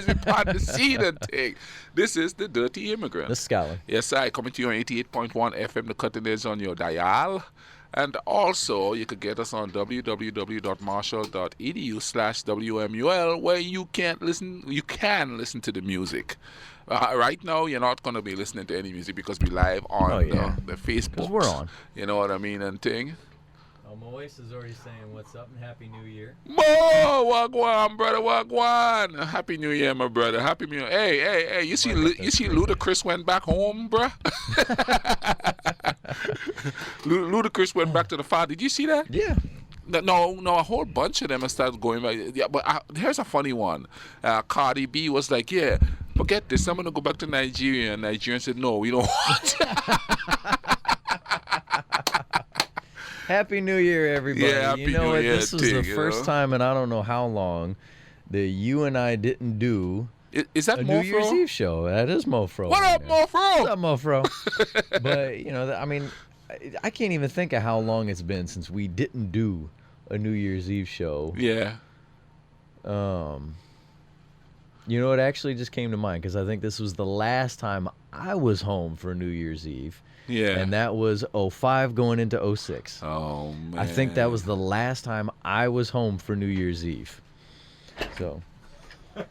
guys be part the scene and thing. This is the Dirty Immigrant. The Scholar. Yes, I coming to you on 88.1 FM, the cutting edge on your dial. And also, you could get us on www.marshall.edu/WMUL, where you can listen to the music. Right now, you're not going to be listening to any music because we live on the Facebook. Because we're on. You know what I mean and thing. Moise is already saying what's up and Happy New Year. Mo, wagwan, brother, wagwan. Happy New Year, my brother. Happy New Year. Hey, you see Ludacris went back home, bruh? Ludacris went back to the farm. Did you see that? Yeah. No, a whole bunch of them have started going back. Yeah, but here's a funny one. Cardi B was like, yeah, forget this. I'm going to go back to Nigeria. And Nigeria said, no, we don't want Happy New Year, everybody. Yeah, Happy New Year, this was the first time in I don't know how long that you and I didn't do is that a Mofro? New Year's Eve show. That is Mofro. What up, Mofro? What's up, Mofro? But, I mean, I can't even think of how long it's been since we didn't do a New Year's Eve show. Yeah. It actually just came to mind because I think this was the last time I was home for New Year's Eve. Yeah. And that was 05 going into 06. Oh, man. I think that was the last time I was home for New Year's Eve. So,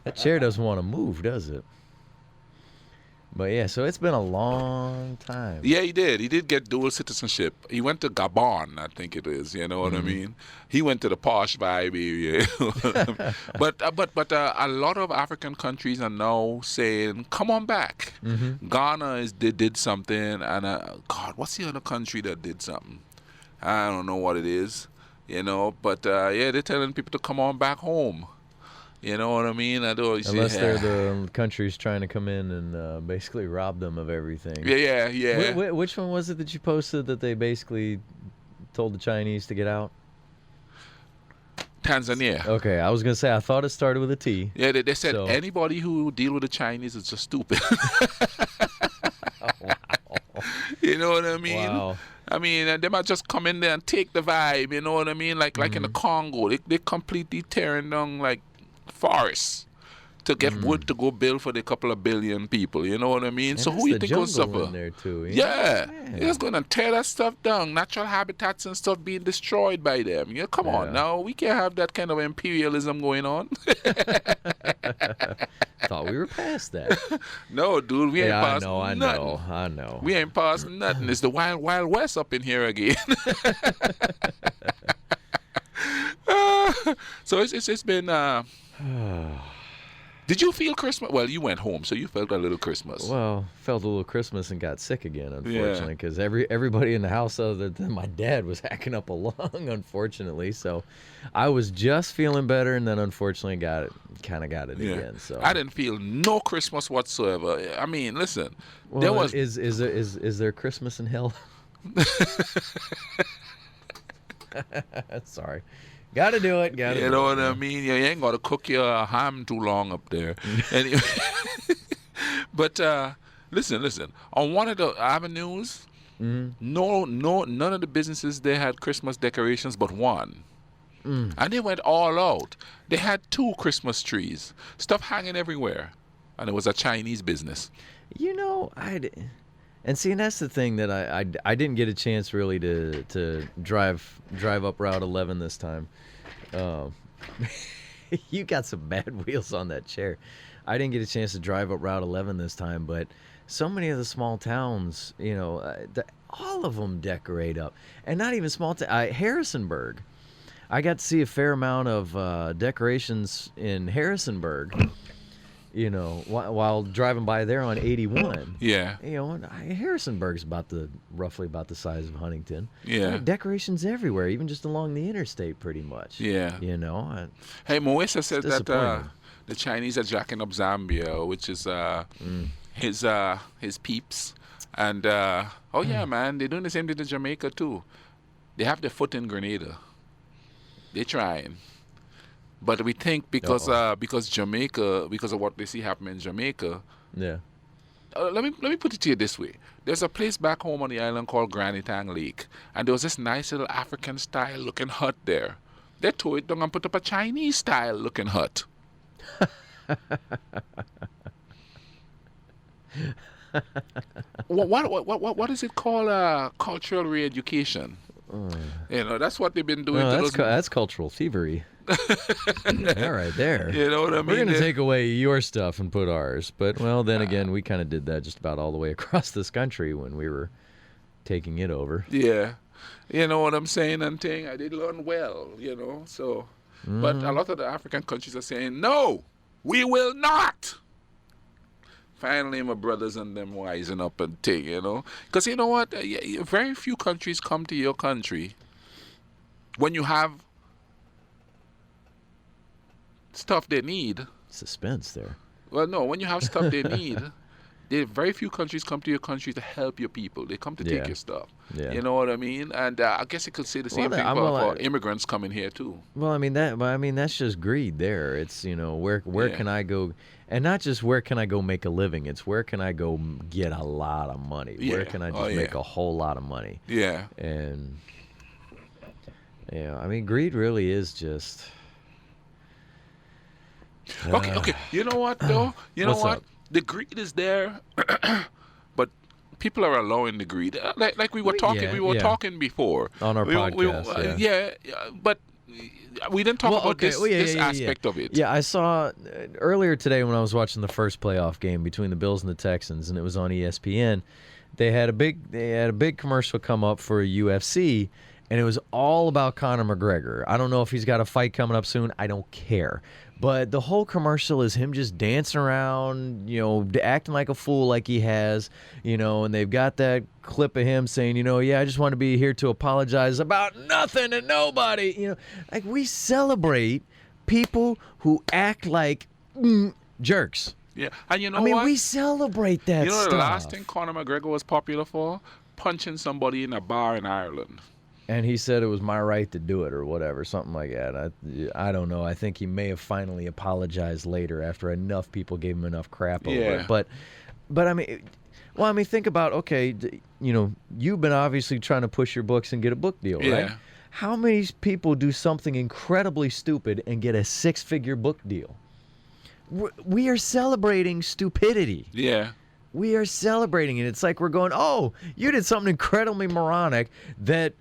that chair doesn't want to move, does it? But yeah, so it's been a long time. Yeah, he did. He did get dual citizenship. He went to Gabon, I think it is. You know what I mean? He went to the posh vibe area. But a lot of African countries are now saying, "Come on back." Ghana did something, and God, what's the other country that did something? I don't know what it is. But they're telling people to come on back home. You know what I mean? Unless they're the countries trying to come in and basically rob them of everything. Yeah. Which one was it that you posted that they basically told the Chinese to get out? Tanzania. Okay, I was going to say, I thought it started with a T. Yeah, they said anybody who deal with the Chinese is just stupid. Wow. You know what I mean? Wow. I mean, they might just come in there and take the vibe, you know what I mean? Like in the Congo, they completely tearing down, like, forests to get wood to go build for the couple of billion people. You know what I mean? And so who you think will suffer? In there too, yeah. They're just going to tear that stuff down. Natural habitats and stuff being destroyed by them. Come on now. We can't have that kind of imperialism going on. Thought we were past that. No, dude. We ain't past nothing. I know. We ain't past nothing. It's the wild, wild west up in here again. So it's been... Did you feel Christmas? Well, you went home, so you felt a little Christmas. Well, felt a little Christmas and got sick again, unfortunately, because everybody in the house other than my dad was hacking up a lung, unfortunately. So I was just feeling better, and then unfortunately got it again. So I didn't feel no Christmas whatsoever. I mean, listen, well, there was is there Christmas in hell? Sorry. Got to do it. You know what I mean? You ain't got to cook your ham too long up there. Anyway. But listen. On one of the avenues, none of the businesses there had Christmas decorations but one. And they went all out. They had 2 Christmas trees, stuff hanging everywhere. And it was a Chinese business. And see, and that's the thing that I didn't get a chance really to drive up Route 11 this time. You got some bad wheels on that chair. I didn't get a chance to drive up Route 11 this time, but so many of the small towns, all of them decorate up. And not even small Harrisonburg. I got to see a fair amount of decorations in Harrisonburg. While driving by there on 81. Yeah. Harrisonburg's roughly about the size of Huntington. Yeah. Decorations everywhere, even just along the interstate, pretty much. Yeah. Hey, Moesa said that the Chinese are jacking up Zambia, which is his peeps. And man, they're doing the same thing to Jamaica too. They have their foot in Grenada. They're trying. But we think because Jamaica, because of what they see happening in Jamaica. Yeah. Let me put it to you this way. There's a place back home on the island called Granny Tang Lake, and there was this nice little African style looking hut there. They tore it down and put up a Chinese style looking hut. What is it called? Cultural re-education. That's what they've been doing. No, To those, that's cultural thievery. All right, there. you know what I mean? We're going to take away your stuff and put ours. But, well, then again, we kind of did that just about all the way across this country when we were taking it over. Yeah. You know what I'm saying? And thing, I did learn well, so. But a lot of the African countries are saying, no, we will not. Finally, my brothers and them wising up and thing, Because you know what? Very few countries come to your country when you have stuff they need. Suspense there. Well, no, when you have stuff they need, very few countries come to your country to help your people. They come to take your stuff. Yeah. You know what I mean? And I guess you could say the same thing for immigrants coming here too. Well, I mean that's just greed there. It's where can I go, and not just where can I go make a living. It's where can I go get a lot of money. Yeah. Where can I just make a whole lot of money? Yeah. And I mean greed really is just. Okay. You know what though? You know What's what? up? The greed is there, but people are allowing the greed. Like we were talking, talking before on our podcast. But we didn't talk about this aspect of it. Yeah, I saw earlier today when I was watching the first playoff game between the Bills and the Texans, and it was on ESPN. They had a big commercial come up for UFC, and it was all about Conor McGregor. I don't know if he's got a fight coming up soon. I don't care. But the whole commercial is him just dancing around, acting like a fool like he has, and they've got that clip of him saying, I just want to be here to apologize about nothing and nobody. Like we celebrate people who act like jerks. Yeah, and I mean, we celebrate that stuff. The last thing Conor McGregor was popular for? Punching somebody in a bar in Ireland. And he said it was my right to do it or whatever, something like that. I don't know. I think he may have finally apologized later after enough people gave him enough crap over it. But I mean, think about, okay, you've been obviously trying to push your books and get a book deal, right? How many people do something incredibly stupid and get a 6-figure book deal? We are celebrating stupidity. Yeah. We are celebrating it. It's like we're going, oh, you did something incredibly moronic that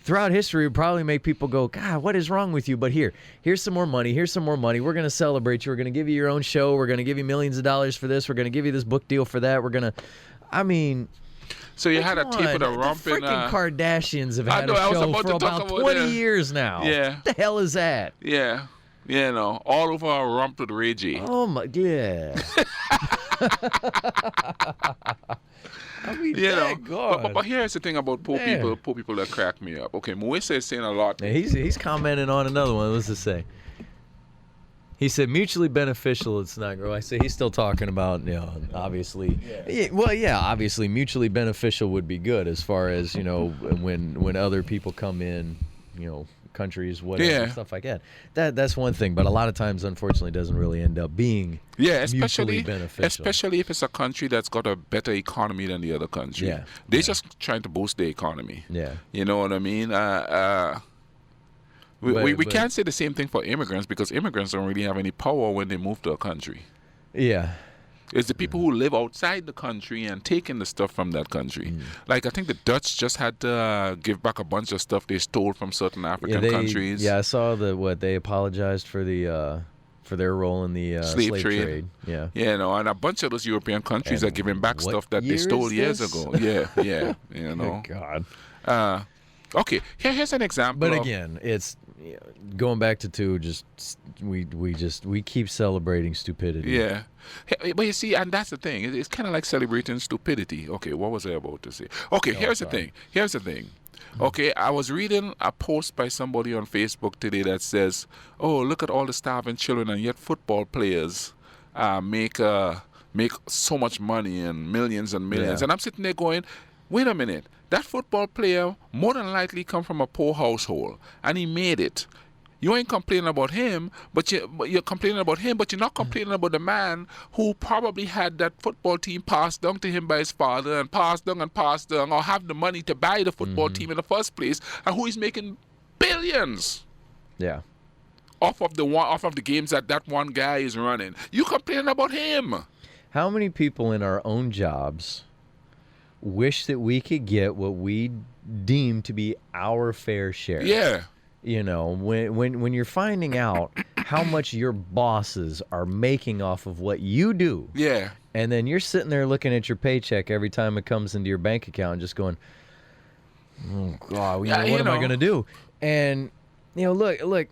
throughout history would probably make people go, God, what is wrong with you? But here's some more money. Here's some more money. We're going to celebrate you. We're going to give you your own show. We're going to give you millions of dollars for this. We're going to give you this book deal for that. We're going to, So you had a tape with a rump in... The freaking Kardashians have had a show for about 20 years now. Yeah. What the hell is that? Yeah. All over a rump with Reggie. Oh, my God. I mean, but here's the thing about poor people that crack me up. Okay, Moise is saying a lot. Yeah, he's commenting on another one. What's it say? He said mutually beneficial. It's not grow. I say he's still talking about obviously. Yeah. Obviously mutually beneficial would be good as far as when other people come in, countries, whatever, stuff like that. That's one thing, but a lot of times, unfortunately, doesn't really end up being mutually beneficial. Especially if it's a country that's got a better economy than the other country. Yeah. They're just trying to boost the economy. Yeah. You know what I mean? We can't say the same thing for immigrants because immigrants don't really have any power when they move to a country. Yeah. It's the people who live outside the country and taking the stuff from that country. Like, I think the Dutch just had to give back a bunch of stuff they stole from certain African countries. Yeah, I saw they apologized for their role in the slave trade. Yeah. Yeah, and a bunch of those European countries are giving back stuff that they stole years ago. Yeah. God. Okay, here's an example. But again, it's going back to we keep celebrating stupidity. Yeah. But you see, and that's the thing. It's kind of like celebrating stupidity. Okay, what was I about to say? Okay, here's the thing. Okay, I was reading a post by somebody on Facebook today that says, oh, look at all the starving children, and yet football players make so much money and millions. Yeah. And I'm sitting there going, wait a minute. That football player more than likely come from a poor household, and he made it. You ain't complaining about him, but you're complaining about him, but you're not complaining about the man who probably had that football team passed down to him by his father and passed down, or have the money to buy the football team in the first place, and who is making billions. Yeah. off of the games that one guy is running. You complaining about him. How many people in our own jobs wish that we could get what we deem to be our fair share? Yeah. You know, when you're finding out how much your bosses are making off of what you do, Yeah. and then you're sitting there looking at your paycheck every time it comes into your bank account and just going, oh, God, Yeah, what am I going to do? And, look,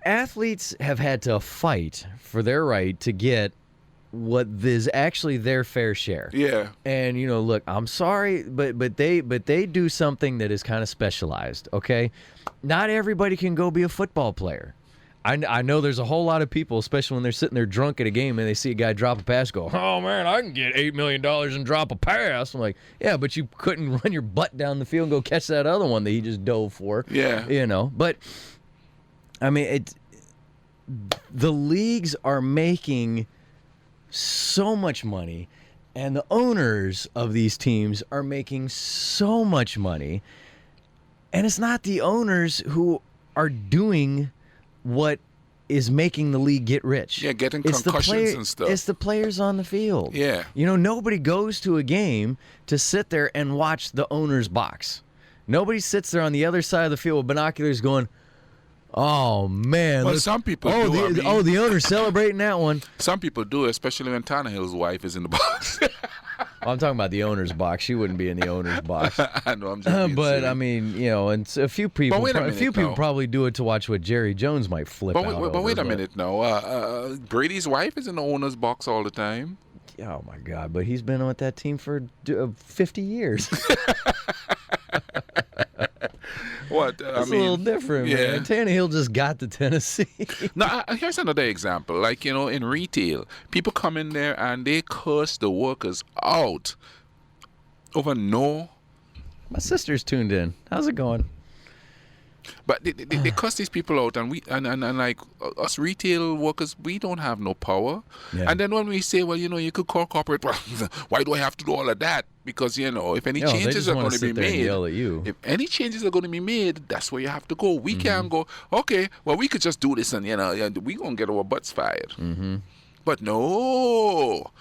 athletes have had to fight for their right to get what is actually their fair share. Yeah. And look, I'm sorry, but they do something that is kind of specialized. Okay, not everybody can go be a football player. I know there's a whole lot of people, especially when they're sitting there drunk at a game and they see a guy drop a pass, go, oh man, I can get $8 million and drop a pass. I'm like, yeah, but you couldn't run your butt down the field and go catch that other one that he just dove for. Yeah. But I mean, the leagues are making so much money, and the owners of these teams are making so much money, and it's not the owners who are doing what is making the league get rich. Yeah, getting concussions and stuff. It's the players on the field. Yeah. Nobody goes to a game to sit there and watch the owner's box. Nobody sits there on the other side of the field with binoculars going, oh, man. Well, some people do. The owner's celebrating that one. Some people do, especially when Tannehill's wife is in the box. I'm talking about the owner's box. She wouldn't be in the owner's box. I know, I'm just being But, silly. I mean, and a few people now. probably do it to watch what Jerry Jones might flip out over. But wait a minute now. Brady's wife is in the owner's box all the time. Oh, my God. But he's been on that team for 50 years. What? It's a little different, yeah. man. Tannehill just got to Tennessee. Now, here's another example. Like, in retail, people come in there and they curse the workers out over no. My sister's tuned in. How's it going? But they cuss these people out, and and like us retail workers, we don't have no power. Yeah. And then when we say, well, you could call corporate, well, why do I have to do all of that? Because if any changes are going to be made, yell at you. if any changes are going to be made, that's where you have to go. We can't go, okay, well, we could just do this, and we gonna get our butts fired. Mm-hmm. But no,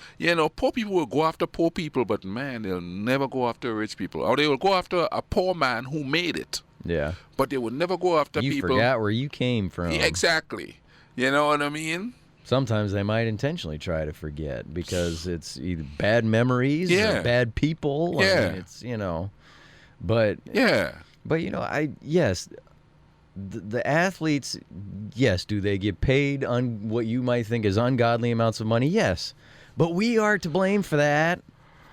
poor people will go after poor people, but man, they'll never go after rich people, or they will go after a poor man who made it. Yeah. But they would never go after You people. forgot where you came from. Yeah, exactly. You know what I mean? Sometimes they might intentionally try to forget because it's either bad memories Yeah. or bad people. Yeah. I mean, it's, but Yeah. yes, the athletes, yes, do they get paid on what you might think is ungodly amounts of money? Yes. But we are to blame for that.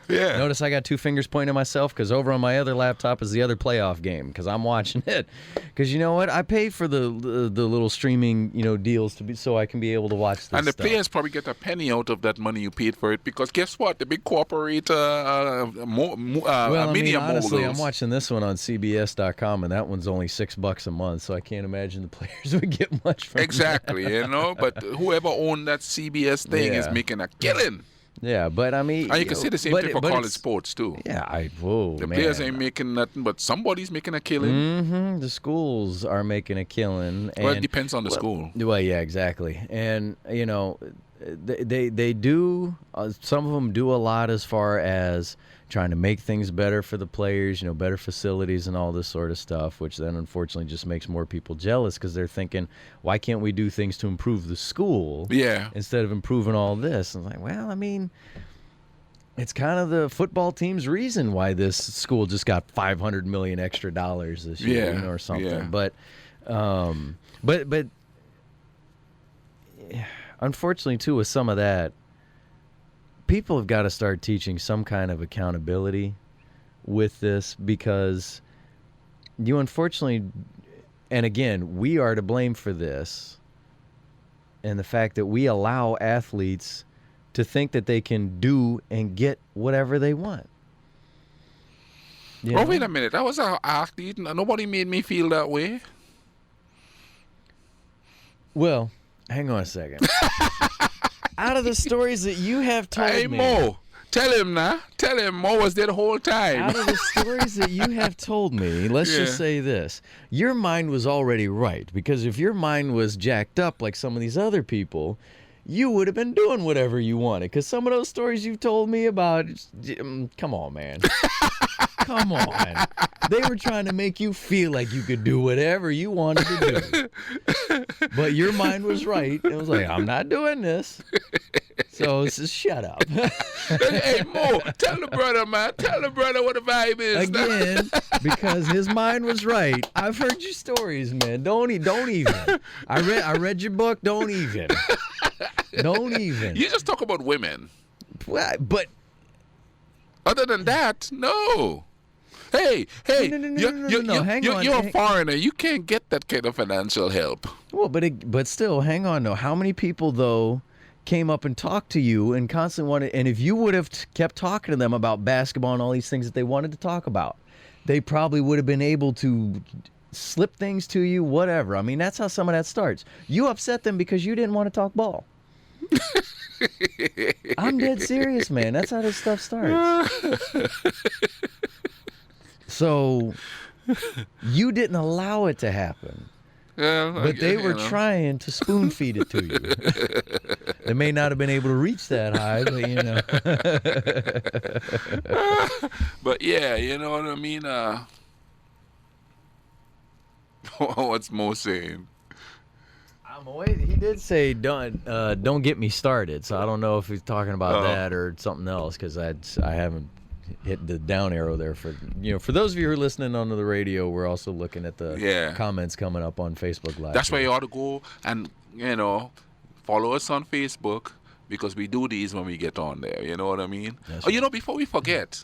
Yeah. Notice I got two fingers pointing at myself because over on my other laptop is the other playoff game because I'm watching it. Because you know what? I pay for the little streaming deals so I can be able to watch this And the stuff. players probably get a penny out of that money you paid for it because guess what? The big corporate media honestly, moguls. I'm watching this one on CBS.com and that one's only $6 a month, so I can't imagine the players would get much from Exactly, But whoever owned that CBS thing is Yeah. making a killing. Yeah, but I mean, And you can say the same thing for college sports too. Yeah, The players ain't making nothing, but somebody's making a killing. Mm-hmm. The schools are making a killing. And, Well, it depends on the school. Well, yeah, exactly. And they do. Some of them do a lot as far as trying to make things better for the players. Better facilities and all this sort of stuff. Which then unfortunately just makes more people jealous because they're thinking, why can't we do things to improve the school? Yeah. Instead of improving all this. And it's like, well, I mean, it's kind of the football team's reason why this school just got $500 million extra dollars this year, Yeah, or something. yeah. But unfortunately, too, with some of that, people have got to start teaching some kind of accountability with this because you unfortunately, and again, we are to blame for this and the fact that we allow athletes to think that they can do and get whatever they want. You know? Wait a minute. I was an athlete. Nobody made me feel that way. Well, hang on a second. Out of the stories that you have told Hey, me, Mo. Tell him now. Tell him Mo was there the whole time. Out of the stories that you have told me, let's just say this. Your mind was already right, because if your mind was jacked up like some of these other people, you would have been doing whatever you wanted. Because some of those stories you've told me about, come on, man. Come on. They were trying to make you feel like you could do whatever you wanted to do. But your mind was right. It was like, I'm not doing this. So just shut up. Hey, Mo, tell the brother, man. Tell the brother what the vibe is. Again, because his mind was right. I've heard your stories, man. Don't even. I read your book. Don't even. Don't even. You just talk about women. But other than that, no. Hey, No. Hang on. You're a foreigner. You can't get that kind of financial help. Well, but still, hang on. No, how many people though came up and talked to you and constantly wanted? And if you would have kept talking to them about basketball and all these things that they wanted to talk about, they probably would have been able to slip things to you. Whatever. I mean, that's how some of that starts. You upset them because you didn't want to talk ball. I'm dead serious, man. That's how this stuff starts. So you didn't allow it to happen. Yeah, But they were trying to spoon feed it to you. They may not have been able to reach that high, but you know. But yeah, you know what I mean? What's Mo saying? He did say don't get me started, so I don't know if he's talking about that or something else, because I haven't hit the down arrow there. For those of you who are listening onto the radio, we're also looking at the comments coming up on Facebook Live. That's why you ought to go and follow us on Facebook, because we do these when we get on there. You know what I mean? That's Before we forget,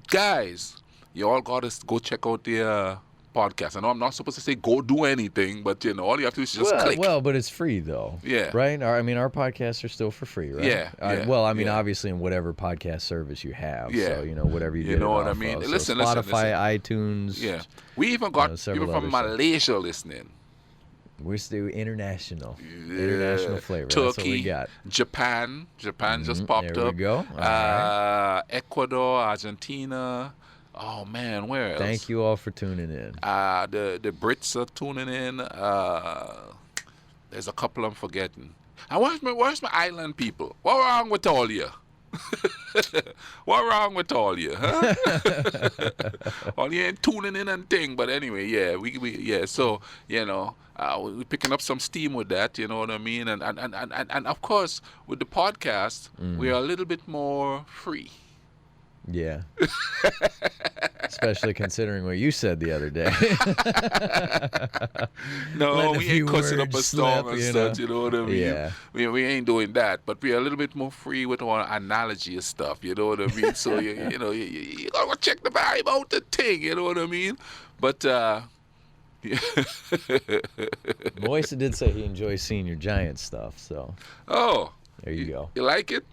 guys, you all got to go check out the podcast. I know I'm not supposed to say go do anything, but all you have to do is just click. Well, but it's free though. Yeah. Right? Our podcasts are still for free, right? Yeah. Obviously in whatever podcast service you have. Yeah. So, whatever you get. You know what I off mean? of. So Listen, Spotify, iTunes. Yeah. We even got several people from other Malaysia listening. We're still international. Yeah. International flavor. Turkey, That's what we got. Japan just popped there up. we go. All right. Ecuador, Argentina. Oh man, where else? Thank you all for tuning in. The Brits are tuning in. There's a couple I'm forgetting. And where's my island people? What wrong with all you? What wrong with all you, huh? All you ain't tuning in and thing. But anyway, yeah, so we're picking up some steam with that, you know what I mean? And of course with the podcast, we are a little bit more free. Yeah. Especially considering what you said the other day. No, we ain't cussing up a storm and slip, such, you know what I mean? Yeah. We ain't doing that, but we're a little bit more free with our analogy and stuff, you know what I mean? So, you gotta go check the vibe out the thing, you know what I mean? But, Moisa did say he enjoys seeing your Giant stuff, so. Oh. There you go. You like it?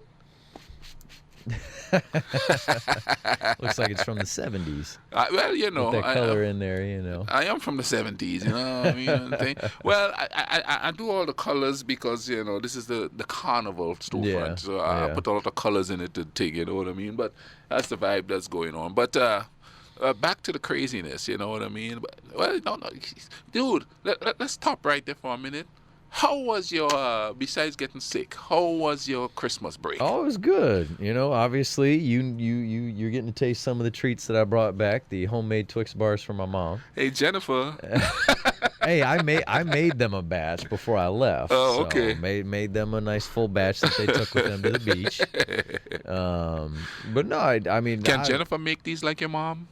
Looks like it's from the 70s. Well, with that color in there, I am from the 70s, you know what I mean? Well, I do all the colors because, this is the carnival storefront. So I put all the colors in it to take, you know what I mean? But that's the vibe that's going on. But back to the craziness, you know what I mean? But, well, no. Dude, let's stop right there for a minute. How was your, besides getting sick, how was your Christmas break? Oh, it was good. Obviously, you're getting to taste some of the treats that I brought back, the homemade Twix bars from my mom. Hey, Jennifer. Hey, I made them a batch before I left. Oh, okay. So made them a nice full batch that they took with them to the beach. But no, I mean... Can Jennifer make these like your mom?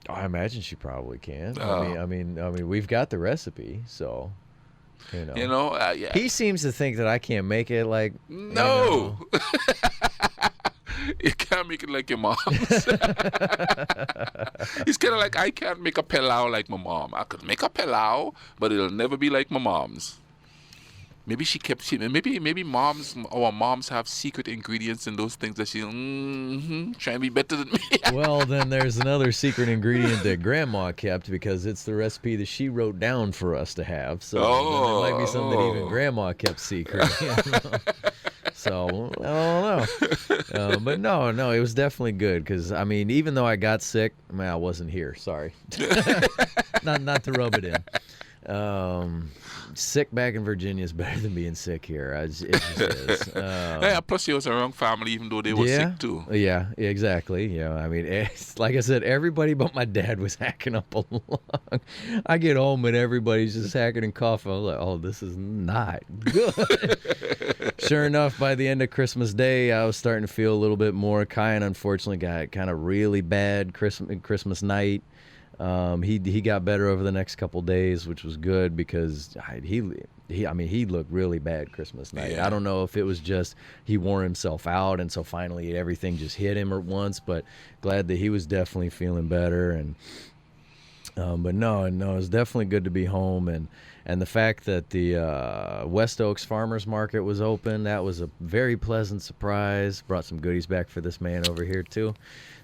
I imagine she probably can. Oh. I mean, we've got the recepe, so... Yeah. He seems to think that I can't make it like... No! You can't make it like your mom's. He's kind of like, I can't make a pilau like my mom. I could make a pilau, but it'll never be like my mom's. Maybe maybe moms have secret ingredients in those things that she trying to be better than me. Well, then there's another secret ingredient that Grandma kept, because it's the recipe that she wrote down for us to have. So there might be something that even Grandma kept secret. So I don't know. But no, it was definitely good because I mean, even though I got sick, I wasn't here. Sorry, not to rub it in. Sick back in Virginia is better than being sick here. It just is. Yeah, plus you was around family, even though they were sick too. Yeah, exactly. Yeah, I mean, like I said, everybody but my dad was hacking up a lung. I get home and everybody's just hacking and coughing. I'm like, oh, this is not good. Sure enough, by the end of Christmas Day, I was starting to feel a little bit more. Kyan, unfortunately, got kind of really bad Christmas night. He got better over the next couple days, which was good because he looked really bad Christmas night. Yeah. I don't know if it was just he wore himself out, and so finally everything just hit him at once. But glad that he was definitely feeling better. And but no, it was definitely good to be home. And the fact that the West Oaks Farmers Market was open, that was a very pleasant surprise. Brought some goodies back for this man over here too.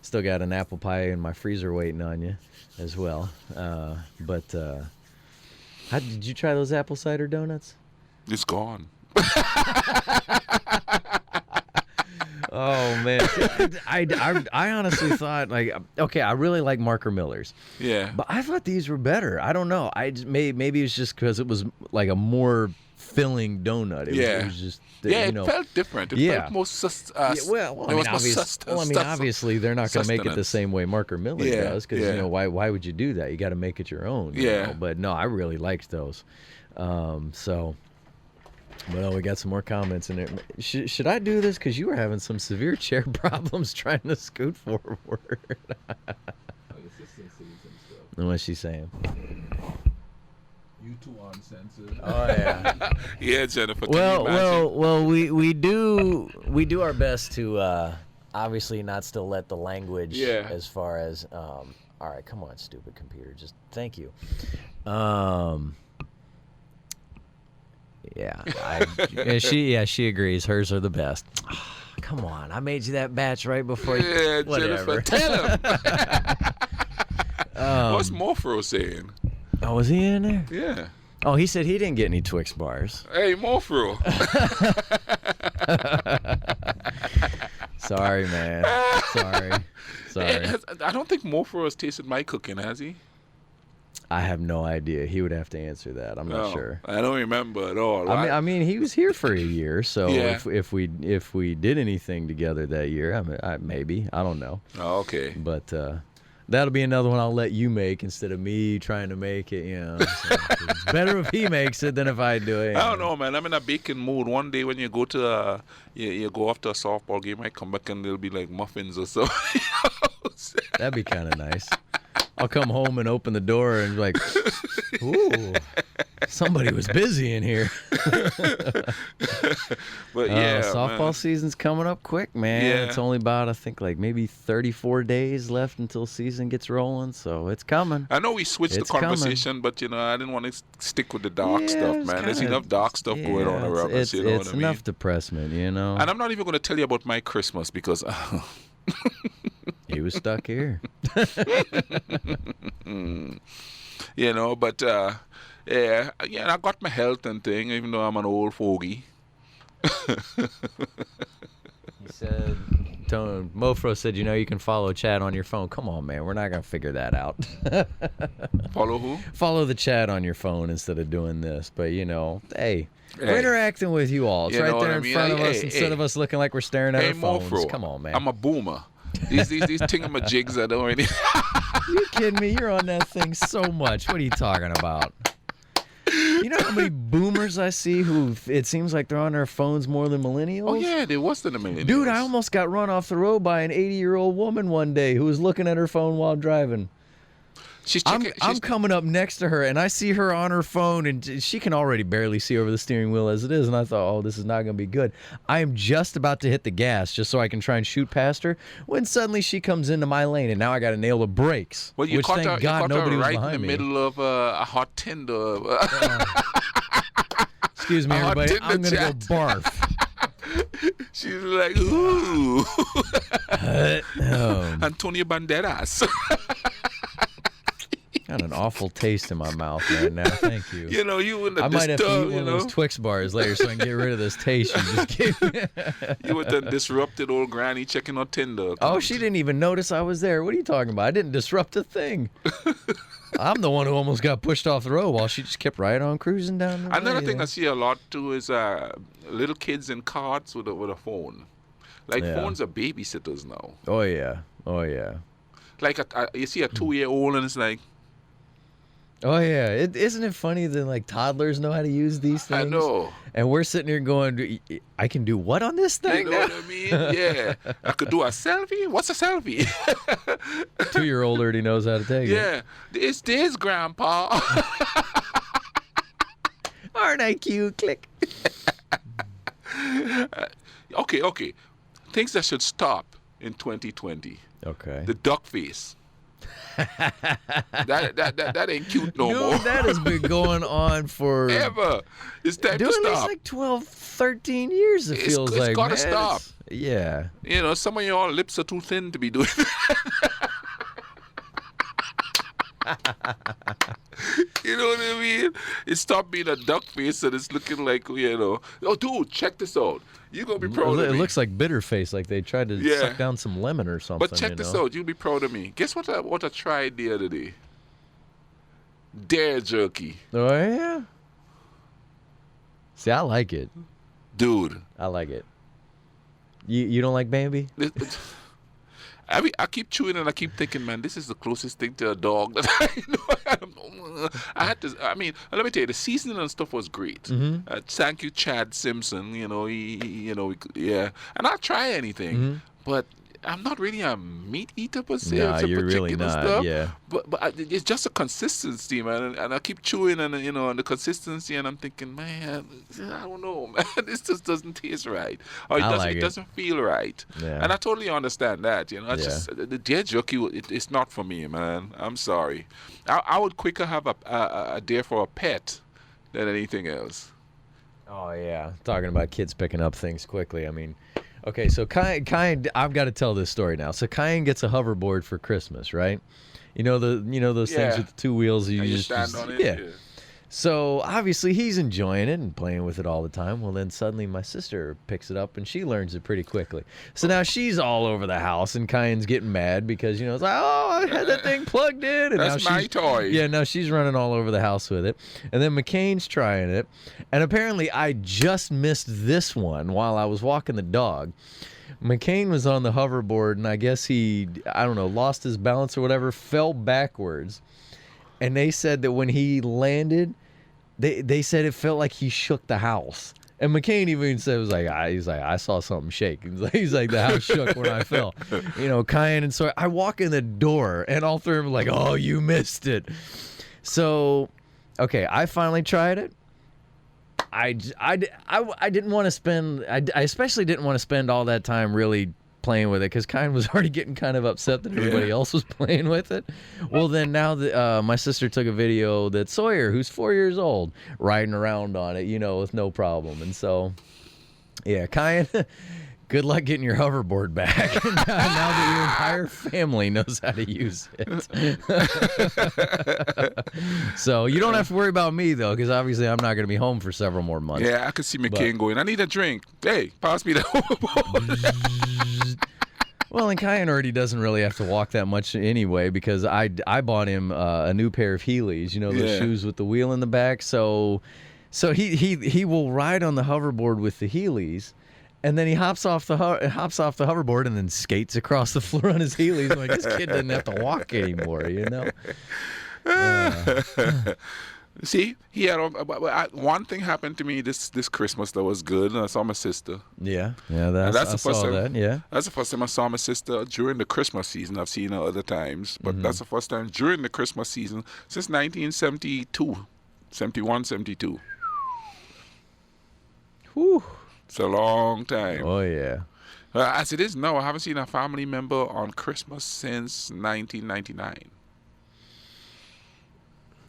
Still got an apple pie in my freezer waiting on you as well. But did you try those apple cider donuts? It's gone. Oh man, I honestly thought okay, I really like Marker Millers. Yeah. But I thought these were better. I don't know. Maybe it's just because it was like a more filling donut. It was just it felt different. It felt more obviously they're not going to make it the same way Marker Miller does because why would you do that? You got to make it your own. You know? But no, I really liked those. But we got some more comments in there. Should I do this? Because you were having some severe chair problems trying to scoot forward. What's she saying? You too uncensored. Oh yeah. Yeah, Jennifer. Well, we do our best to obviously not still let the language as far as all right, come on, stupid computer. Just thank you. She agrees. Hers are the best. Come on, I made you that batch right before you. Yeah, Whatever. Jennifer, tell him. What's Morfro saying? Oh, was he in there? Yeah. Oh, he said he didn't get any Twix bars. Hey, Morfro. Sorry, man. Sorry. I don't think Morfro has tasted my cooking, has he? I have no idea. He would have to answer that. I'm not sure. I don't remember at all. I mean, he was here for a year, so if we did anything together that year, maybe I don't know. Oh, okay. But that'll be another one I'll let you make instead of me trying to make it. So it's better if he makes it than if I do it. I don't know, man. I'm in a baking mood. One day when you go to you go after a softball game, I come back and there'll be like muffins or something. That'd be kind of nice. I'll come home and open the door and be like, ooh, somebody was busy in here. But softball season's coming up quick, man. Yeah. It's only about, I think, like maybe 34 days left until season gets rolling, so it's coming. I know we switched the conversation, but I didn't want to stick with the dark stuff, man. There's enough dark stuff going on around us. You know what I mean? It's enough depressment, And I'm not even going to tell you about my Christmas because. He was stuck here. But I got my health and thing, even though I'm an old fogey. He said, Mofro said, you can follow chat on your phone. Come on, man. We're not going to figure that out. Follow who? Follow the chat on your phone instead of doing this. But, hey. We're interacting with you all. It's right there in front of us instead of us looking like we're staring at our phones. Mofro, come on, man. I'm a boomer. These thingamajigs I don't really. You kidding me? You're on that thing so much. What are you talking about? You know how many boomers I see who it seems like they're on their phones more than millennials? Oh, yeah, they was than the millennials. Dude, I almost got run off the road by an 80-year-old woman one day who was looking at her phone while driving. I'm coming up next to her, and I see her on her phone, and she can already barely see over the steering wheel as it is, and I thought, oh, this is not going to be good. I am just about to hit the gas just so I can try and shoot past her, when suddenly she comes into my lane, and now I got to nail the brakes. Well, you caught her right in the me. middle of a hot Tinder. Excuse me, everybody. I'm going to go barf. She's like, ooh. Antonio Banderas. Got an awful taste in my mouth right now. Thank you. You know, you wouldn't I have might have to eat disturbed, one you of know. those Twix bars later so I can get rid of this taste you just gave me. You would have disrupted old granny checking on Tinder. Oh, she didn't even notice I was there. What are you talking about? I didn't disrupt a thing. I'm the one who almost got pushed off the road while she just kept right on cruising down the Another way thing I there. see a lot too is little kids in carts with a phone. Like Yeah. phones are babysitters now. Oh, yeah. Oh, yeah. Like you see a 2-year-old and it's like, Oh, yeah. Isn't it funny that, like, toddlers know how to use these things? I know. And we're sitting here going, I can do what on this You thing know now? what I mean? Yeah. I could do a selfie. What's a selfie? 2-year-old already knows how to take it. Yeah. It's this, Grandpa. Aren't I cute? Click. Okay. Things that should stop in 2020. Okay. The duck face. that ain't cute no Dude, more. that has been going on for Ever. It's time dude, to at least stop. like 12, 13 years, it feels it's like. gotta man. stop. Yeah. You know, some of your lips are too thin to be doing You know what I mean? It stopped being a duck face and it's looking like, you know. Oh, dude, check this out. You're going to be proud It of me. looks like bitter face, like they tried to Yeah. suck down some lemon or something. But check you this know? out. You'll be proud of me. Guess what I tried the other day? Dare jerky. Oh, yeah? See, I like it. Dude. I like it. You don't like Bambi? I keep chewing and I keep thinking, man, this is the closest thing to a dog that I know. I had to. I mean, let me tell you, the seasoning and stuff was great. Mm-hmm. Thank you, Chad Simpson. You know, yeah. And I'll try anything, Mm-hmm. but I'm not really a meat eater per se. Nah, to you're really particular not, Stuff. yeah. But it's just a consistency, man. And I keep chewing and the consistency, and I'm thinking, man, I don't know, man. This just doesn't taste right, or it doesn't feel right. Yeah. And I totally understand that. You know, it's Yeah. just the deer jerky. It's not for me, man. I'm sorry. I would quicker have a deer for a pet than anything else. Oh, yeah. Talking about kids picking up things quickly. I mean, okay, so Kyan, I've got to tell this story now. So Kyan gets a hoverboard for Christmas, right? You know those things Yeah. with the two wheels. And you just stand on it. Yeah. So obviously he's enjoying it and playing with it all the time. Well, then suddenly my sister picks it up and she learns it pretty quickly. So now she's all over the house and Kyan's getting mad because, you know, it's like, oh, I had that thing plugged in. And That's now my toy. Yeah, now she's running all over the house with it. And then McCain's trying it. And apparently I just missed this one while I was walking the dog. McCain was on the hoverboard and I guess he, I don't know, lost his balance or whatever, fell backwards. And they said that when he landed, they said it felt like he shook the house. And McCain even said, he's like, I saw something shake. He's like, the house shook when I fell. You know, Kyan and so I walk in the door and all three of them are like, oh, you missed it. So, okay, I finally tried it. I didn't want to spend, I especially didn't want to spend all that time really playing with it because Kyan was already getting kind of upset that everybody else was playing with it. Well, then now that my sister took a video that Sawyer, who's 4 years old, riding around on it, you know, with no problem. And so, yeah, Kyan, good luck getting your hoverboard back now that your entire family knows how to use it. So you don't have to worry about me, though, because obviously I'm not going to be home for several more months. Yeah, I could see McCain going, I need a drink. Hey, pass me the hoverboard. Well, and Kyan already doesn't really have to walk that much anyway because I bought him a new pair of Heelys, you know, those shoes with the wheel in the back. So he will ride on the hoverboard with the Heelys. And then he hops off the hoverboard and then skates across the floor on his Heelys. I'm like, this kid doesn't have to walk anymore, you know? See, he had one thing happened to me this Christmas that was good, and I saw my sister. Yeah, That's I the saw first time. that. Yeah, That's the first time I saw my sister during the Christmas season. I've seen her other times, but that's the first time during the Christmas season since 1972, 71, 72. Whew. It's a long time. Oh yeah. As it is now, I haven't seen a family member on Christmas since 1999.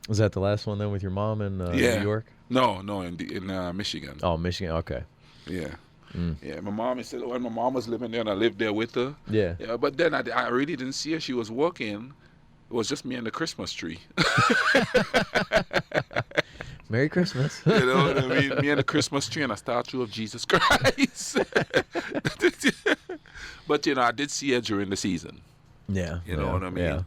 Was that the last one then with your mom in New York? No, in Michigan. Oh, Michigan. Okay. Yeah. Yeah, my mom said when my mom was living there and I lived there with her. Yeah. Yeah, but then I really didn't see her. She was working, It was just me and the Christmas tree. Merry Christmas. You know what I mean? Me and the Christmas tree and a statue of Jesus Christ. But, I did see it during the season. Yeah. You know what I mean? Yeah.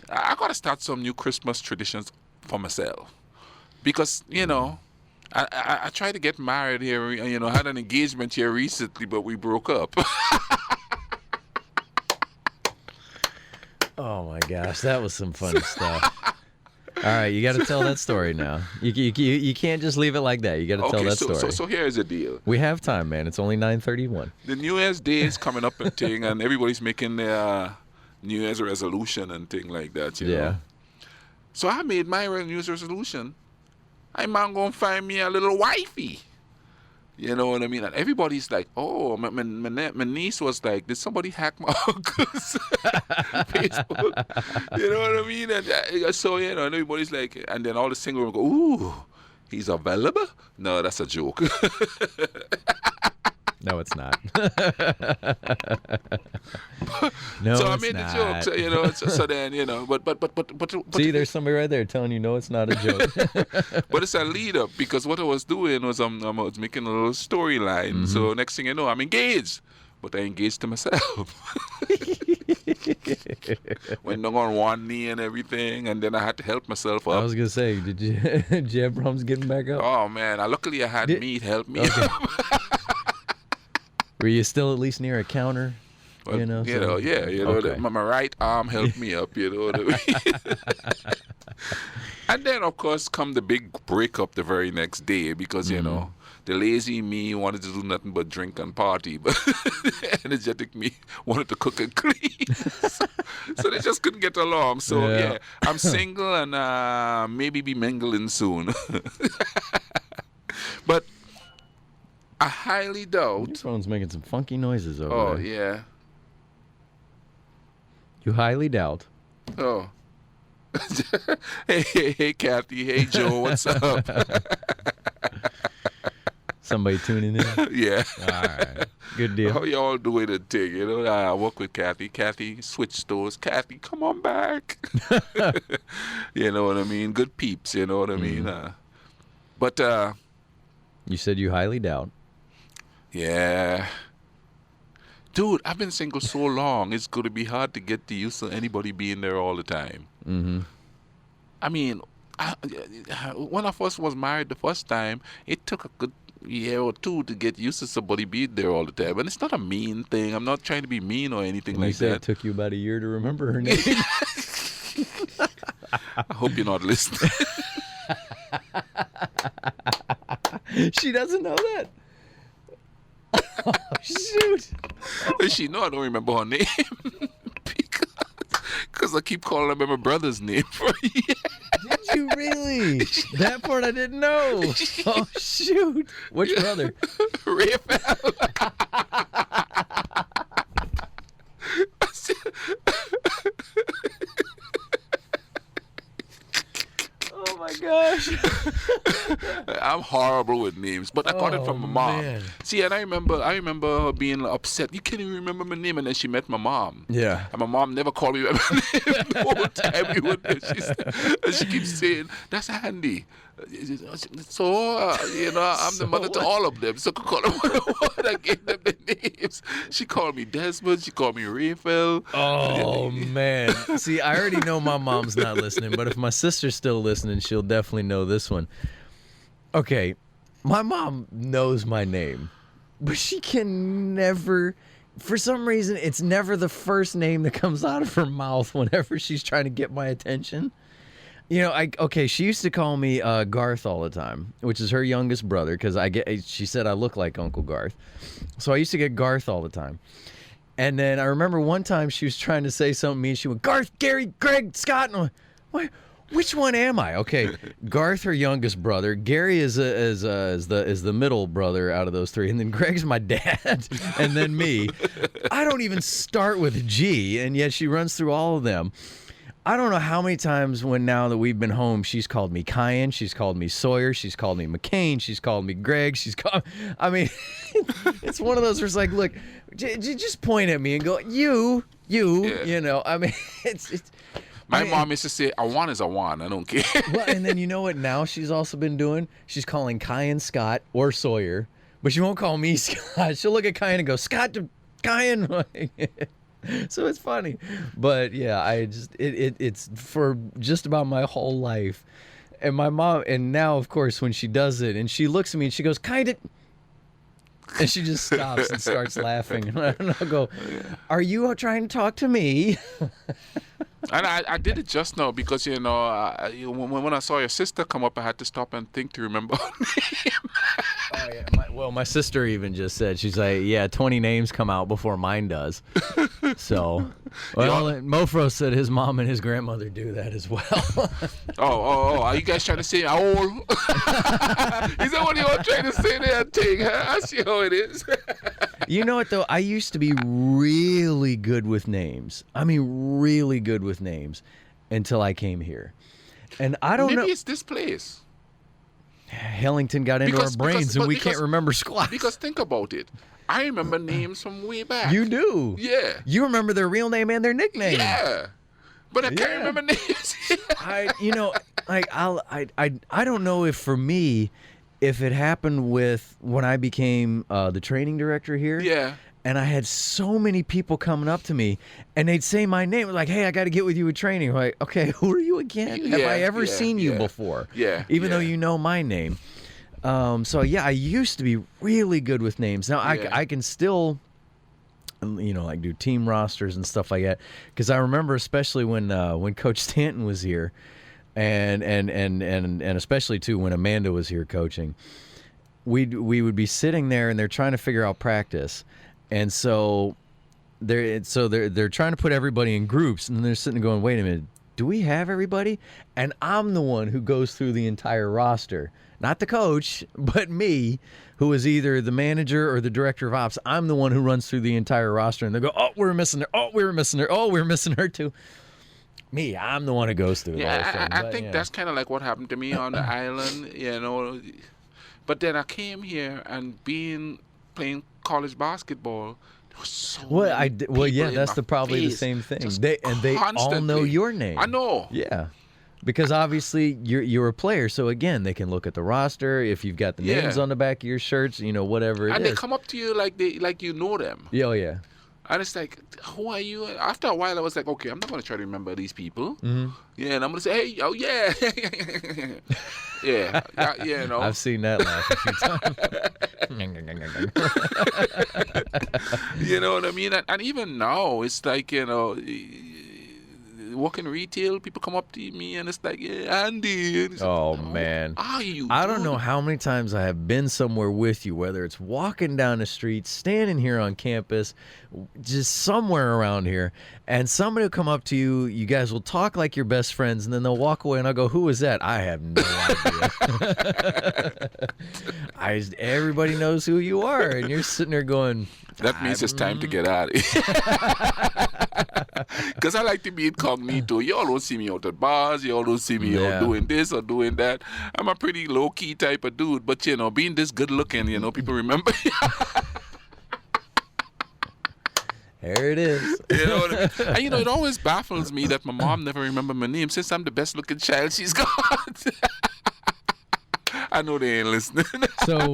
I got to start some new Christmas traditions for myself. Because, I tried to get married here, had an engagement here recently, but we broke up. Oh my gosh, that was some funny stuff. All right, you got to tell that story now. You can't just leave it like that. You got to tell that story. So here's the deal. We have time, man. It's only 9:31. The New Year's Day is coming up and thing, and everybody's making their New Year's resolution and thing like that, you know. So I made my New Year's resolution. I'm going to find me a little wifey. You know what I mean? And everybody's like, oh, my niece was like, did somebody hack my uncle's Facebook? You know what I mean? And so, and everybody's like, and then all the single women go, ooh, he's available? No, that's a joke. No, it's not. No, so I it's made not. the joke, so then, but See, there's somebody right there telling you, no, it's not a joke. But it's a lead up because what I was doing was I was making a little storyline. Mm-hmm. So next thing you know, I'm engaged, but I engaged to myself. Went on one knee and everything, and then I had to help myself up. I was gonna say, did you have problems getting back up? Oh man, luckily I had meat help me Okay. up. Were you still at least near a counter? But, Yeah. Okay. My right arm helped me up, you know what I mean? And then, of course, come the big breakup the very next day because, the lazy me wanted to do nothing but drink and party, but the energetic me wanted to cook and clean. So they just couldn't get along. So, yeah I'm single and maybe be mingling soon. But I highly doubt. Your phone's making some funky noises over Oh, there. yeah. You highly doubt. Oh. Hey, Kathy. Hey, Joe. What's up? Somebody tuning in? Yeah. All right. Good deal. How y'all doing the thing? I work with Kathy. Kathy, switch stores. Kathy, come on back. You know what I mean? Good peeps, you know what I mean? But, You said you highly doubt. yeah. Dude, I've been single so long, it's going to be hard to get used to anybody being there all the time. Mm-hmm. I mean, when I first was married the first time, it took a good year or two to get used to somebody being there all the time. And it's not a mean thing. I'm not trying to be mean or anything You like say that. it took you about a year to remember her name. I hope you're not listening. She doesn't know that. Oh, shoot. She know I don't remember her name. Because I keep calling her my brother's name for a year. Did you really? That part I didn't know. Oh, shoot. Which brother? Raphael. Oh, my gosh. I'm horrible with names, but I got it from my mom. Man. See, and I remember her being upset. You can't even remember my name, and then she met my mom. Yeah. And my mom never called me by my name the whole time we were there. And she keeps saying, "That's Andy." So, I'm the mother to all of them. So I could call them what I want. I gave them the names. She called me Desmond. She called me Raphael. Oh, man. See, I already know my mom's not listening, but if my sister's still listening, she'll definitely know this one. Okay, my mom knows my name, but she can never, for some reason, it's never the first name that comes out of her mouth whenever she's trying to get my attention. She used to call me Garth all the time, which is her youngest brother, because she said I look like Uncle Garth. So I used to get Garth all the time. And then I remember one time she was trying to say something to me, and she went, Garth, Gary, Greg, Scott. And I went, what? Which one am I? Okay, Garth, her youngest brother. Gary is the middle brother out of those three, and then Greg's my dad, and then me. I don't even start with G, and yet she runs through all of them. I don't know how many times now that we've been home, she's called me Kyan, she's called me Sawyer, she's called me McCain, she's called me Greg, it's one of those where it's like, look, just point at me and go, you, Yeah. it's My mom used to say, a one is a one. I don't care. Well, and then you know what now she's also been doing? She's calling Kyan Scott or Sawyer, but she won't call me Scott. She'll look at Kyan and go, Scott to Kyan. So it's funny. But yeah, it's for just about my whole life. And my mom, and now of course when she does it and she looks at me and she goes, kinda, and she just stops and starts laughing. And I'll go, are you trying to talk to me? And I did it just now because, when I saw your sister come up, I had to stop and think to remember her name. Oh, yeah. My sister even just said, she's like, yeah, 20 names come out before mine does. So, Mofro said his mom and his grandmother do that as well. Oh, are you guys trying to say old? Is that what you're trying to say there, Ting? Huh? I see how it is. You know what, though? I used to be really good with names. I mean, really good with names until I came here. And I don't know. Maybe it's this place. Hellington got into our brains and we can't remember squat. Because think about it. I remember names from way back. You do? Yeah. You remember their real name and their nickname. Yeah. But I can't remember names. I don't know if for me, if it happened with when I became the training director here. Yeah. And I had so many people coming up to me, and they'd say my name, like, "Hey, I got to get with you with training." I'm like, okay, who are you again? Have I ever seen you before? Yeah. Even though you know my name. So yeah, I used to be really good with names. Now I can still, like do team rosters and stuff like that. Because I remember, especially when Coach Stanton was here, and especially too when Amanda was here coaching, we would be sitting there and they're trying to figure out practice. And so they're trying to put everybody in groups, and then they're sitting there going, wait a minute, do we have everybody? And I'm the one who goes through the entire roster. Not the coach, but me, who is either the manager or the director of ops. I'm the one who runs through the entire roster, and they go, oh, we're missing her. Oh, we were missing her. Oh, we're missing her too. Me, I'm the one who goes through the whole thing. I think that's kind of like what happened to me on the island, But then I came here and playing college basketball, there was so many people that's in probably my the same thing. face, They all know your name. I know. Yeah. Because obviously you're a player, so again they can look at the roster if you've got the names on the back of your shirts, whatever it is. And they come up to you like you know them. Yeah, oh yeah. And it's like, who are you? After a while, I was like, okay, I'm not going to try to remember these people. Mm-hmm. Yeah, and I'm going to say, hey, oh, yeah. yeah. I've seen that laugh a few times. You know what I mean? And even now, it's like, working retail, people come up to me and it's like, yeah, Andy. And man. Are you? I don't know how many times I have been somewhere with you, whether it's walking down the street, standing here on campus, just somewhere around here, and somebody will come up to you, you guys will talk like you're best friends, and then they'll walk away and I'll go, who is that? I have no idea. Everybody knows who you are, and you're sitting there going, that means it's time to get out of here. Because I like to be incognito. Y'all don't see me out at bars. Y'all don't see me out doing this or doing that. I'm a pretty low-key type of dude. But, being this good-looking, people remember. There it is. And, it always baffles me that my mom never remembered my name since I'm the best-looking child she's got. I know they ain't listening. So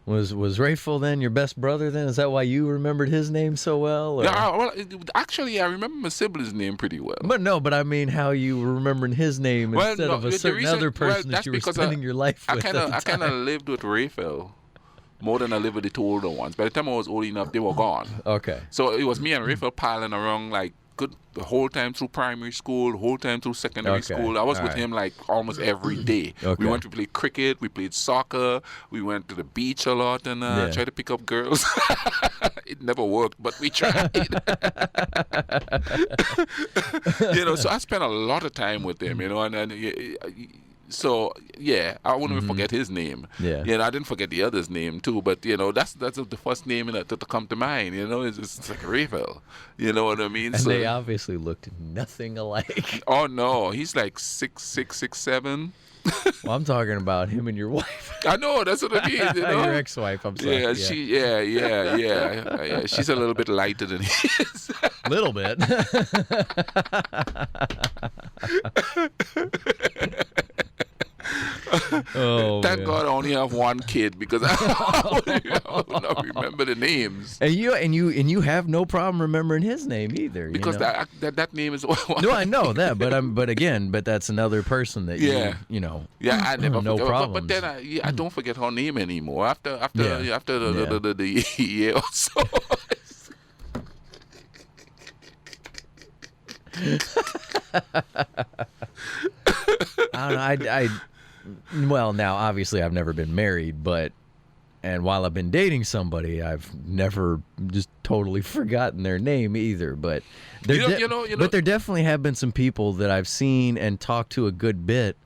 was Rayful then your best brother then? Is that why you remembered his name so well? Or? Yeah, actually, I remember my sibling's name pretty well. But I mean how you were remembering his name instead of a certain other person that you were spending your life with. I kind of lived with Rayful more than I lived with the two older ones. By the time I was old enough, they were gone. Okay. So it was me and Rayful piling around the whole time through primary school, the whole time through secondary school. I was with him almost every day. Okay. We went to play cricket, we played soccer, we went to the beach a lot and tried to pick up girls. It never worked, but we tried. So I spent a lot of time with him, so I won't even forget his name. Yeah. I didn't forget the other's name too, but that's the first name to come to mind. It's like Rayful. You know what I mean? And they obviously looked nothing alike. Oh no, he's like 6'6", 6'7". Well, I'm talking about him and your wife. I know, that's what I mean. You know? Your ex-wife. I'm sorry. Yeah. She's a little bit lighter than he is. Little bit. Oh, Thank man. God I only have one kid because I would not remember the names. And you have no problem remembering his name either. Because you know? that name is No, I know that, but that's another person that Yeah. you know. Yeah, I never no forget. problems. But then I don't forget her name anymore after Yeah. the year or so. I don't know. Well, now obviously I've never been married, and while I've been dating somebody, I've never just totally forgotten their name either. But but there definitely have been some people that I've seen and talked to a good bit,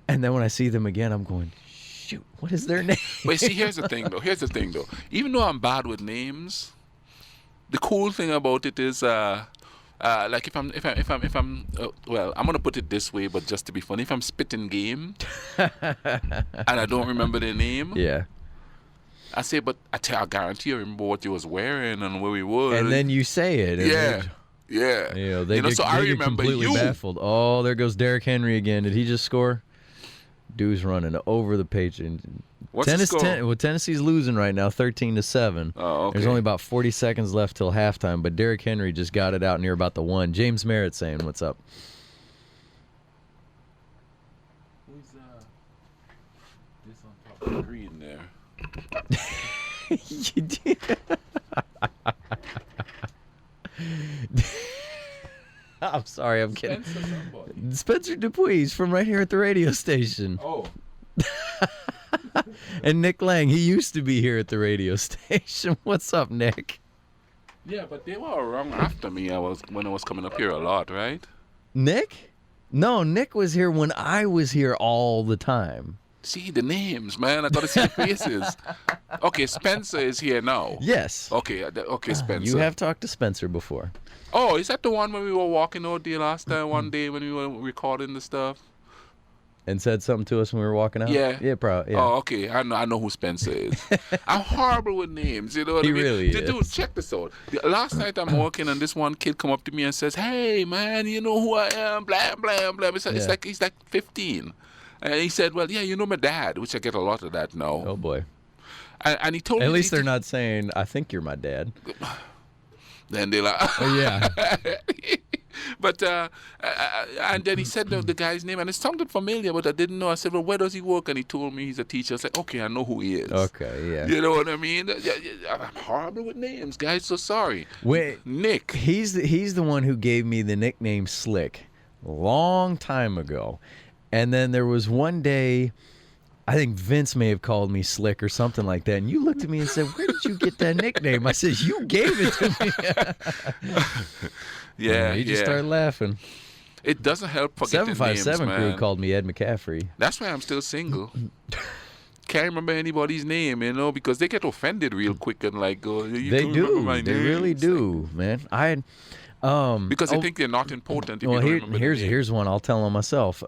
and then when I see them again, I'm going, shoot, what is their name? But see, here's the thing though. Even though I'm bad with names, the cool thing about it is, like if I'm well, I'm gonna put it this way, but just to be funny, if I'm spitting game and I don't remember their name, Yeah. I say, but I guarantee I remember what you was wearing and where we were. And then you say it. And yeah. You know, they get, so I they get remember completely you. baffled. Oh, there goes Derrick Henry again. Did he just score? Dude's running over the page. And What's the score? Tennessee's losing right now, 13-7. Oh, okay. There's only about 40 seconds left till halftime, but Derrick Henry just got it out near about the one. James Merritt saying, "What's up?" Who's this on top of the green there? You did. I'm sorry, I'm kidding. Spencer Dupuis from right here at the radio station. Oh. And Nick Lang, he used to be here at the radio station. What's up, Nick? Yeah, but they were around after me. When I was coming up here a lot, right? Nick? No, Nick was here when I was here all the time. See the names, man. I gotta see the faces. Okay, Spencer is here now. Yes. Okay, Spencer. You have talked to Spencer before. Oh, is that the one when we were walking out there last time? One day when we were recording the stuff. And said something to us when we were walking out? Yeah. Yeah, probably. Yeah. Oh, okay. I know who Spencer is. I'm horrible with names. You know what I mean? He really Dude, is. check this out. Last night I'm working and this one kid come up to me and says, "Hey, man, you know who I am?" Blah blah blah. It's Yeah. like he's like 15, and he said, "Well, yeah, you know my dad," which I get a lot of that now. Oh, boy. And he told me At least they're not saying, "I think you're my dad." Then they're like, Oh, yeah. But and then he said the guy's name, and it sounded familiar, but I didn't know. I said, "Well, where does he work?" And he told me he's a teacher. I was like, "Okay, I know who he is." Okay, yeah. You know what I mean? I'm horrible with names, guys. So sorry. Wait, Nick. he's the one who gave me the nickname Slick long time ago. And then there was one day, I think Vince may have called me Slick or something like that. And you looked at me and said, "Where did you get that nickname?" I said, "You gave it to me." Yeah, He just started laughing. It doesn't help forgetting names, 757 man. crew called me Ed McCaffrey. That's why I'm still single. Can't remember anybody's name, you know, because they get offended real quick and like, you They don't remember do. my They name. really It's like- do, man. because they think they're not important if Well, you don't remember the name. here's one I'll tell on myself.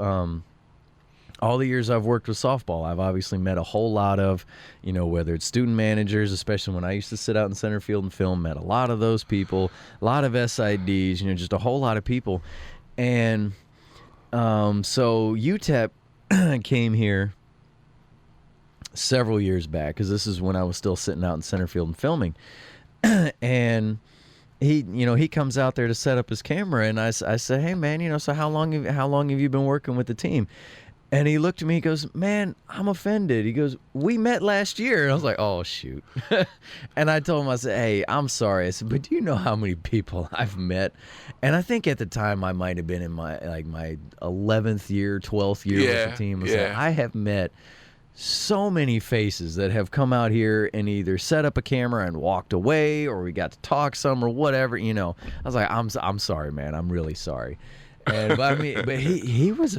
All the years I've worked with softball, I've obviously met a whole lot of, whether it's student managers, especially when I used to sit out in center field and film, met a lot of those people, a lot of SIDs, just a whole lot of people. And so UTEP came here several years back, because this is when I was still sitting out in center field and filming. And he comes out there to set up his camera, and I say, "Hey man, so how long have you been working with the team?" And he looked at me, he goes, "Man, I'm offended." He goes, "We met last year." And I was like, "Oh shoot." And I told him, I said, "Hey, I'm sorry." I said, "But do you know how many people I've met?" And I think at the time I might have been in my 11th year, 12th year with the team. I was like, I have met so many faces that have come out here and either set up a camera and walked away, or we got to talk some or whatever. I was like, I'm sorry, man. I'm really sorry. And but he was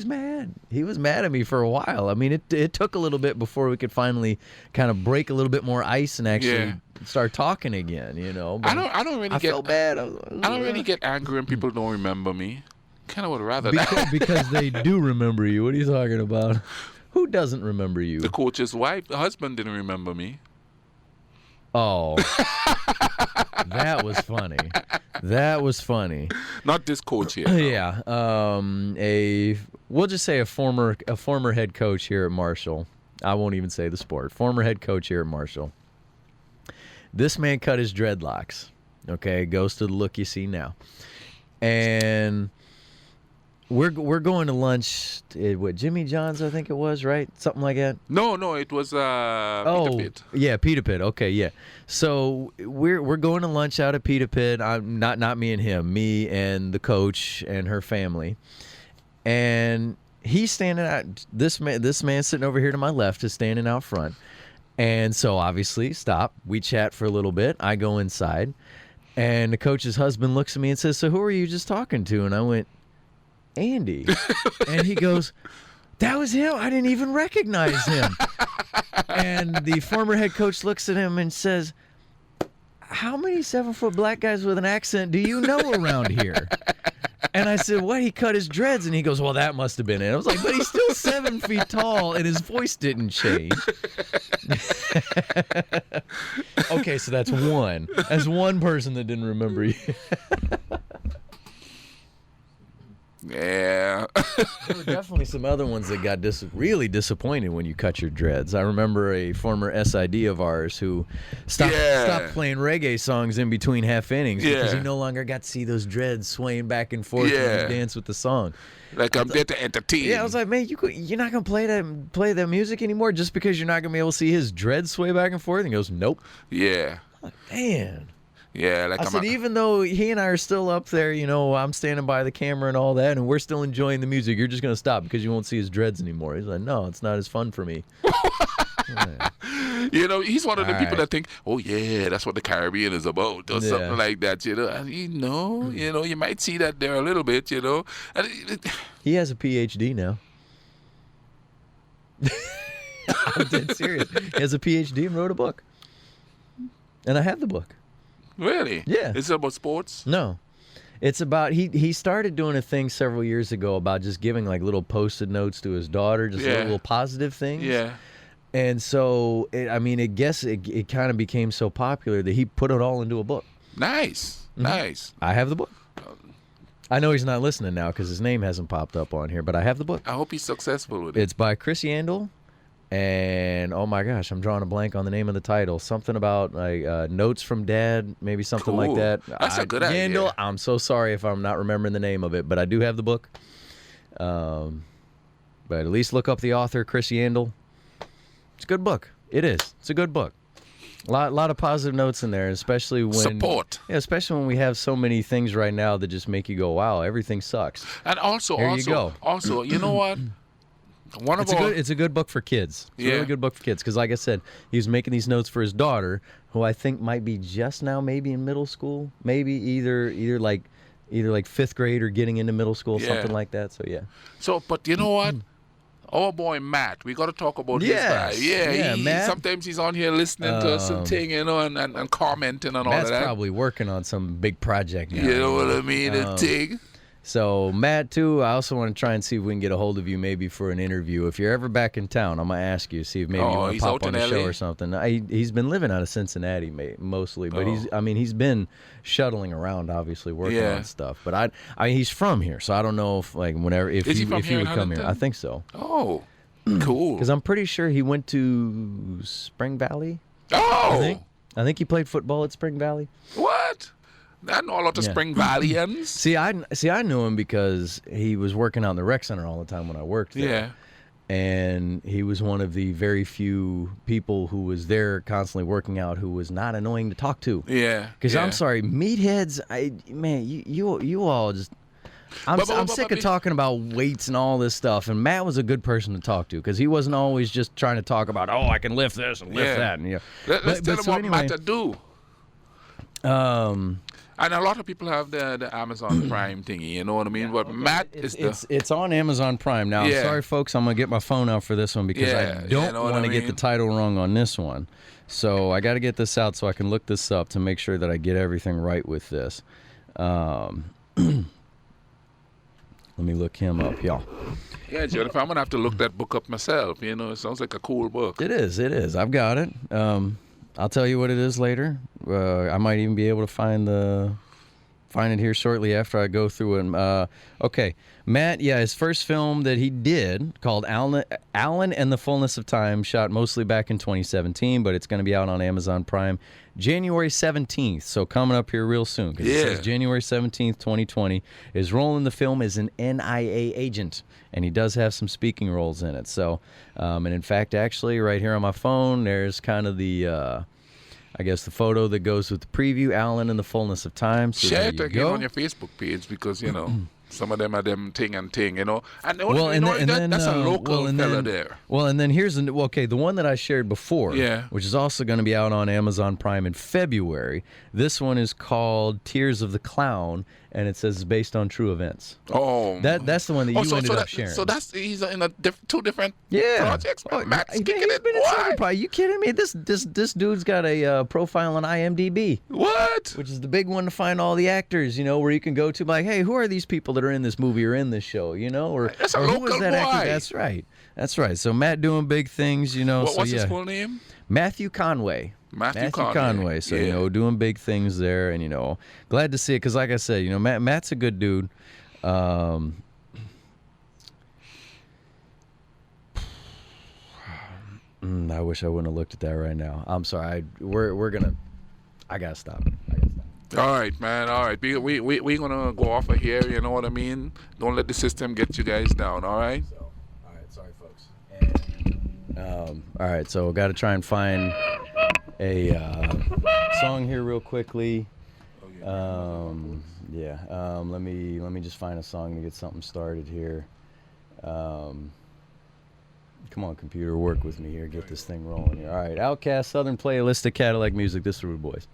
mad. He was mad at me for a while. I mean, it took a little bit before we could finally kind of break a little bit more ice and actually start talking again. But I don't really I get felt bad. I don't really get angry when people don't remember me. Kind of would rather that. Because they do remember you. What are you talking about? Who doesn't remember you? The coach's wife, the husband didn't remember me. Oh, that was funny. That was funny. Not this coach here. No. Yeah. We'll just say a former head coach here at Marshall. I won't even say the sport. Former head coach here at Marshall. This man cut his dreadlocks. Okay, goes to the look you see now. And we're going to lunch at what, Jimmy John's, I think it was, right? Something like that. No, it was Peter Pitt. Yeah, Peter Pitt. Okay, yeah. So we're going to lunch out at Peter Pitt. I'm not me and him, me and the coach and her family. And he's standing out. This man sitting over here to my left is standing out front. And so obviously, stop. We chat for a little bit. I go inside. And the coach's husband looks at me and says, "So who are you just talking to?" And I went, "Andy." And he goes, "That was him? I didn't even recognize him." And the former head coach looks at him and says, "How many 7-foot black guys with an accent do you know around here?" And I said, "What? He cut his dreads." And he goes, "Well, that must have been it." I was like, "But he's still 7 feet tall and his voice didn't change." Okay, so that's one. That's one person that didn't remember you. Yeah. There were definitely some other ones that got really disappointed when you cut your dreads. I remember a former SID of ours who stopped playing reggae songs in between half innings because he no longer got to see those dreads swaying back and forth when he danced with the song. Like I'm there to entertain. Yeah, I was like, "Man, you're not gonna play that music anymore just because you're not gonna be able to see his dreads sway back and forth." And he goes, "Nope." Yeah. I'm like, man. Yeah, like I said, even though he and I are still up there, I'm standing by the camera and all that, and we're still enjoying the music, you're just going to stop because you won't see his dreads anymore. He's like, "No, it's not as fun for me." He's one of the people that think, "Oh, yeah, that's what the Caribbean is about," or something like that, And you might see that there a little bit, And he has a PhD now. I'm dead serious. He has a PhD and wrote a book. And I have the book. Really? Yeah. Is it about sports? No. It's about, he started doing a thing several years ago about just giving like little Post-it notes to his daughter, just little positive things. Yeah. And so, it kind of became so popular that he put it all into a book. Nice. Mm-hmm. Nice. I have the book. I know he's not listening now because his name hasn't popped up on here, but I have the book. I hope he's successful with it. It's by Chris Yandel. And oh my gosh, I'm drawing a blank on the name of the title. Something about like Notes from Dad, maybe something like that. That's a good Yandel, idea. I'm so sorry if I'm not remembering the name of it, but I do have the book. But at least look up the author, Chris Yandel. It's a good book. It is. It's a good book. A lot of positive notes in there, especially when support. Yeah, especially when we have so many things right now that just make you go, "Wow, everything sucks." And also, you know what? It's a good book for kids. It's a really good book for kids because, like I said, he was making these notes for his daughter, who I think might be just now maybe in middle school, maybe either like 5th grade or getting into middle school, something like that. So yeah. So, but you know what? Our boy Matt, we got to talk about this guy. Yeah, Matt. Sometimes he's on here listening to something, and commenting and all Matt's of that. probably working on some big project now. You know what I mean? A thing. So, Matt, too, I also want to try and see if we can get a hold of you maybe for an interview. If you're ever back in town, I'm going to ask you, see if maybe you want to pop on the show or something. He's been living out of Cincinnati mostly, but he's been shuttling around, obviously, working on stuff. But he's from here, so I don't know if he would come here. I think so. Oh, cool. Because I'm pretty sure he went to Spring Valley. Oh! I think he played football at Spring Valley. What? I know a lot of Spring Valleyans. See, I knew him because he was working out in the rec center all the time when I worked there. Yeah. And he was one of the very few people who was there constantly working out who was not annoying to talk to. Yeah. Because I'm sorry, meatheads, you all just... I'm sick of talking about weights and all this stuff, and Matt was a good person to talk to because he wasn't always just trying to talk about, I can lift this and lift that. And, Let's tell him what Matt to do. And a lot of people have the Amazon Prime thingy, you know what I mean? But Matt it's on Amazon Prime now. I'm sorry, folks. I'm gonna get my phone out for this one because I don't want to get the title wrong on this one. So I got to get this out so I can look this up to make sure that I get everything right with this. Let me look him up, y'all. Yeah, Jennifer, I'm gonna have to look that book up myself. You know, it sounds like a cool book. It is. It is. I've got it. I'll tell you what it is later. I might even be able to find it here shortly after I go through it. Okay, Matt. Yeah, his first film that he did called Alan and the Fullness of Time, shot mostly back in 2017, but it's going to be out on Amazon Prime January 17th. So coming up here real soon. 'Cause it says January 17th, 2020. His role in the film is an NIA agent, and he does have some speaking roles in it. So, and in fact, actually, right here on my phone, there's kind of the. I guess the photo that goes with the preview, Alan in the Fullness of Time. So share there it you again go. on your Facebook page because, you know, some of them are them ting and ting, you know. And, Well, and then, that's a local fella there. Well, and then here's the one that I shared before, Yeah. which is also going to be out on Amazon Prime in February. This one is called Tears of the Clown, and it says it's based on true events. Oh, That's the one that you ended up sharing. So he's in two different Yeah. projects. Oh, Matt's he's kicking it. been in several What? Are you kidding me? This dude's got a profile on IMDb. What? Which is the big one to find all the actors, where you can go to like, hey, who are these people that are in this movie or in this show, or That's a or who local is that boy. actor? That's right. So Matt doing big things, What's his full name? Matthew Conway. Matthew Conway. So Yeah. doing big things there, and glad to see it because, like I said, Matt's a good dude. I wish I wouldn't have looked at that right now. I'm sorry. I gotta stop. All right, man. All right. We're gonna go off of here. You know what I mean? Don't let the system get you guys down. All right. So, all right. Sorry, folks. And, all right. So, got to try and find a song here real quickly. Let me just find a song to get something started here. Come on, computer, work with me here. Get this thing rolling here. All right. Outcast, Southern Playalistic, Cadillac Music. This is Rude Boys.